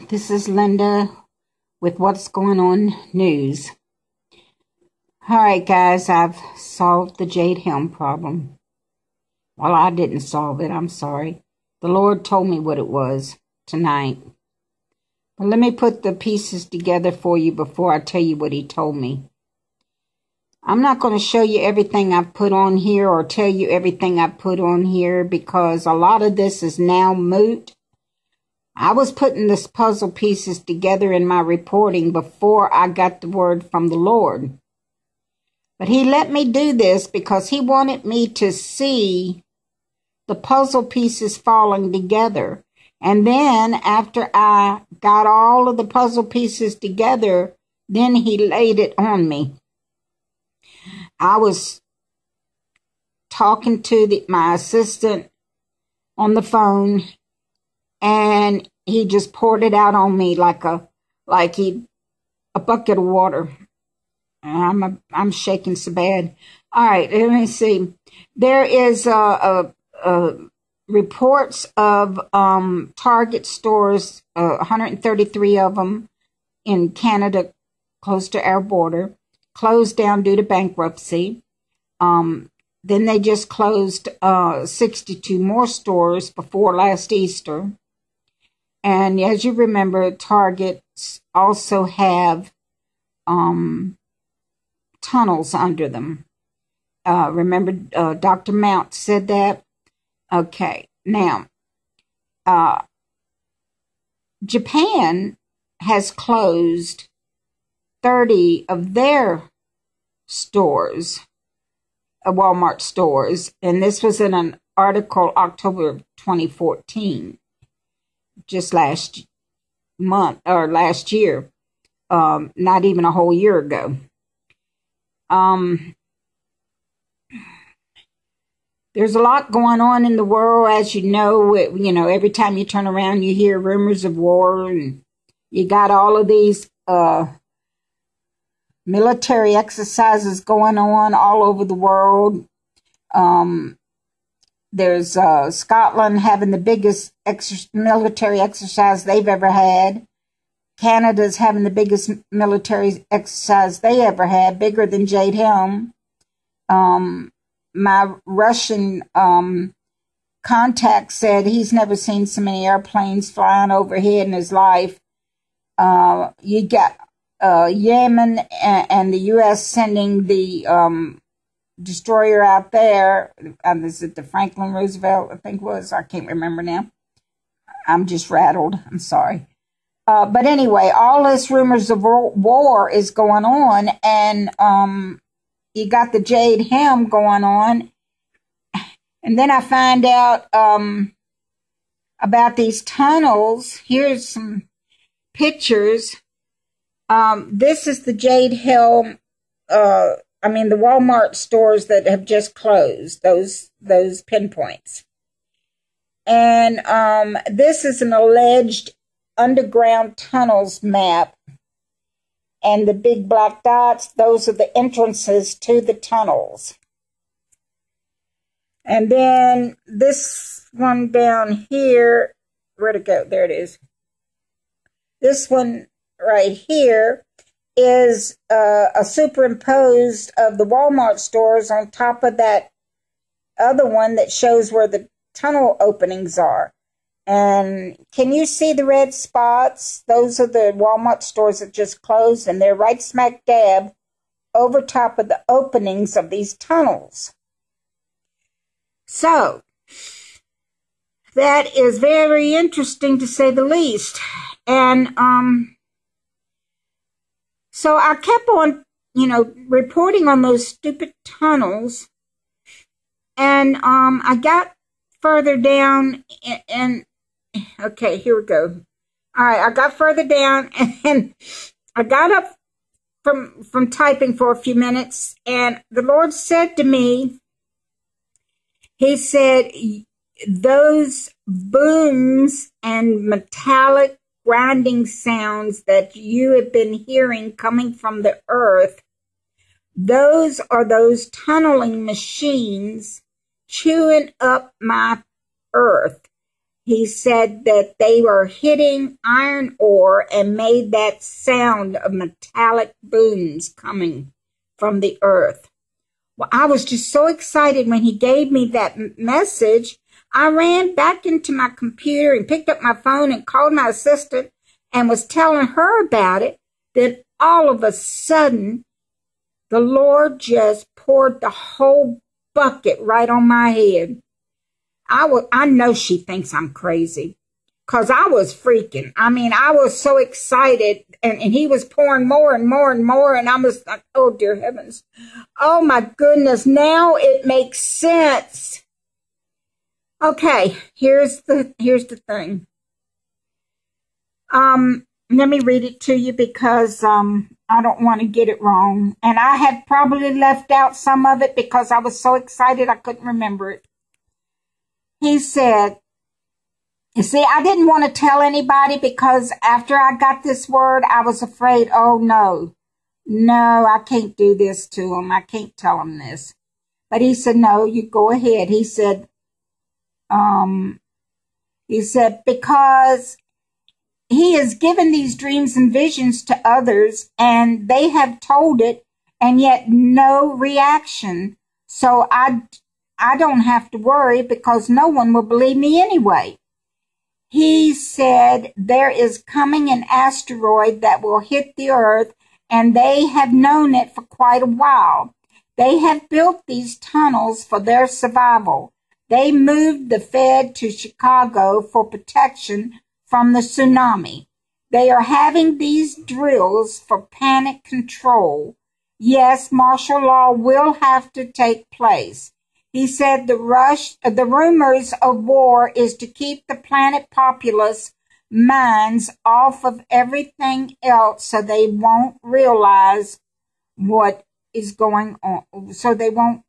This is Linda with What's Going On News. Alright guys, I've solved the Jade Helm problem. Well, I didn't solve it, I'm sorry. The Lord told me what it was tonight. But let me put the pieces together for you before I tell you what He told me. I'm not going to show you everything I've put on here or tell you everything I've put on here because a lot of this is now moot. I was putting this puzzle pieces together in my reporting before I got the word from the Lord. But He let me do this because He wanted me to see the puzzle pieces falling together. And then after I got all of the puzzle pieces together, then He laid it on me. I was talking to my assistant on the phone, and he just poured it out on me like a bucket of water. I'm shaking so bad. All right, let me see. There is reports of Target stores, 133 of them in Canada, close to our border, closed down due to bankruptcy. Then they just closed 62 more stores before last Easter. And as you remember, Targets also have tunnels under them. Remember, Dr. Mount said that? Okay, now, Japan has closed 30 of their stores, Walmart stores, and this was in an article October 2014, just last month or last year, not even a whole year ago. There's a lot going on in the world, as you know. Every time you turn around, you hear rumors of war, and you got all of these military exercises going on all over the world. There's Scotland having the biggest military exercise they've ever had. Canada's having the biggest military exercise they ever had, bigger than Jade Helm. My Russian contact said he's never seen so many airplanes flying overhead in his life. You got Yemen and the U.S. sending the destroyer out there. Is it the Franklin Roosevelt, I think it was? I can't remember now. I'm just rattled. I'm sorry. But anyway, all this rumors of war is going on, and you got the Jade Helm going on. And then I find out about these tunnels. Here's some pictures. This is the Jade Helm, the Walmart stores that have just closed, those pinpoints. And this is an alleged underground tunnels map. And the big black dots, those are the entrances to the tunnels. And then this one down here, where'd it go? There it is. This one right here is a superimposed of the Walmart stores on top of that other one that shows where the tunnel openings are. And can you see the red spots? Those are the Walmart stores that just closed, and they're right smack dab over top of the openings of these tunnels. So, that is very interesting to say the least. And so I kept on, reporting on those stupid tunnels. And I got further down and okay, here we go. All right, I got further down and I got up from typing for a few minutes, and the Lord said to me, He said, those booms and metallic grinding sounds that you have been hearing coming from the earth, those are those tunneling machines chewing up my earth. He said that they were hitting iron ore and made that sound of metallic booms coming from the earth. Well, I was just so excited when he gave me that message. I ran back into my computer and picked up my phone and called my assistant and was telling her about it. Then all of a sudden, the Lord just poured the whole bucket right on my head. I know she thinks I'm crazy because I was freaking. I mean, I was so excited and he was pouring more and more and more. And I was like, oh, dear heavens. Oh, my goodness. Now it makes sense. Okay, here's the thing. Let me read it to you because I don't want to get it wrong. And I had probably left out some of it because I was so excited I couldn't remember it. He said, you see, I didn't want to tell anybody because after I got this word, I was afraid, oh, no, I can't do this to him. I can't tell him this. But he said, no, you go ahead. He said, because he has given these dreams and visions to others and they have told it and yet no reaction. So I don't have to worry because no one will believe me anyway. He said there is coming an asteroid that will hit the earth and they have known it for quite a while. They have built these tunnels for their survival. They moved the Fed to Chicago for protection from the tsunami. They are having these drills for panic control. Yes, martial law will have to take place. He said the rumors of war is to keep the planet populace minds off of everything else so they won't realize what is going on. So they won't,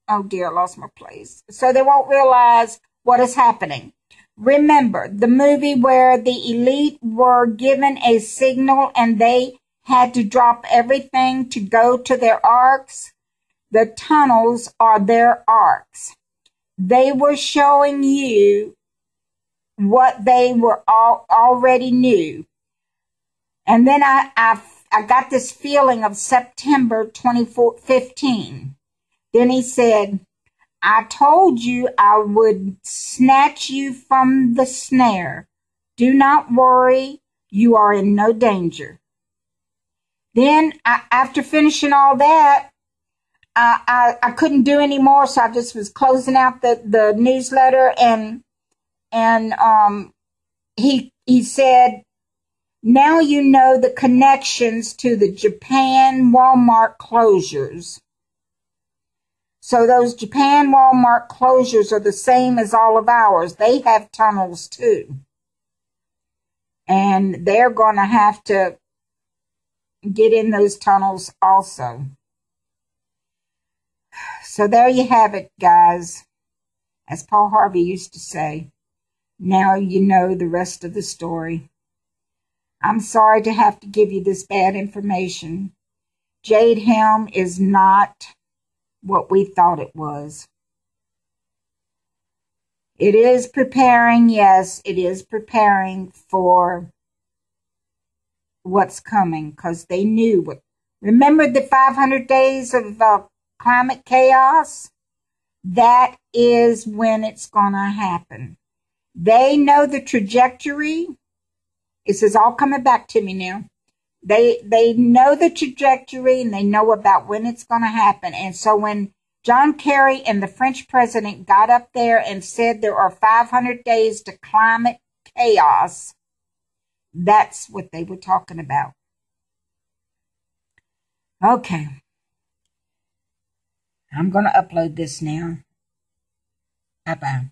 oh dear, I lost my place. So they won't realize what is happening. Remember the movie where the elite were given a signal and they had to drop everything to go to their arcs? The tunnels are their arcs. They were showing you what they were already knew. And then I got this feeling of September 2015. Then he said, I told you I would snatch you from the snare. Do not worry. You are in no danger. Then after finishing all that, I couldn't do any more, so I just was closing out the newsletter, and he said, now you know the connections to the Japan Walmart closures. So those Japan Walmart closures are the same as all of ours. They have tunnels too. And they're going to have to get in those tunnels also. So there you have it, guys. As Paul Harvey used to say, now you know the rest of the story. I'm sorry to have to give you this bad information. Jade Helm is not what we thought it was. It is preparing, yes, it is preparing for what's coming because they knew what. Remember the 500 days of climate chaos? That is when it's going to happen. They know the trajectory. This is all coming back to me now. They know the trajectory and they know about when it's going to happen. And so when John Kerry and the French president got up there and said there are 500 days to climate chaos, that's what they were talking about. Okay. I'm going to upload this now. Bye-bye.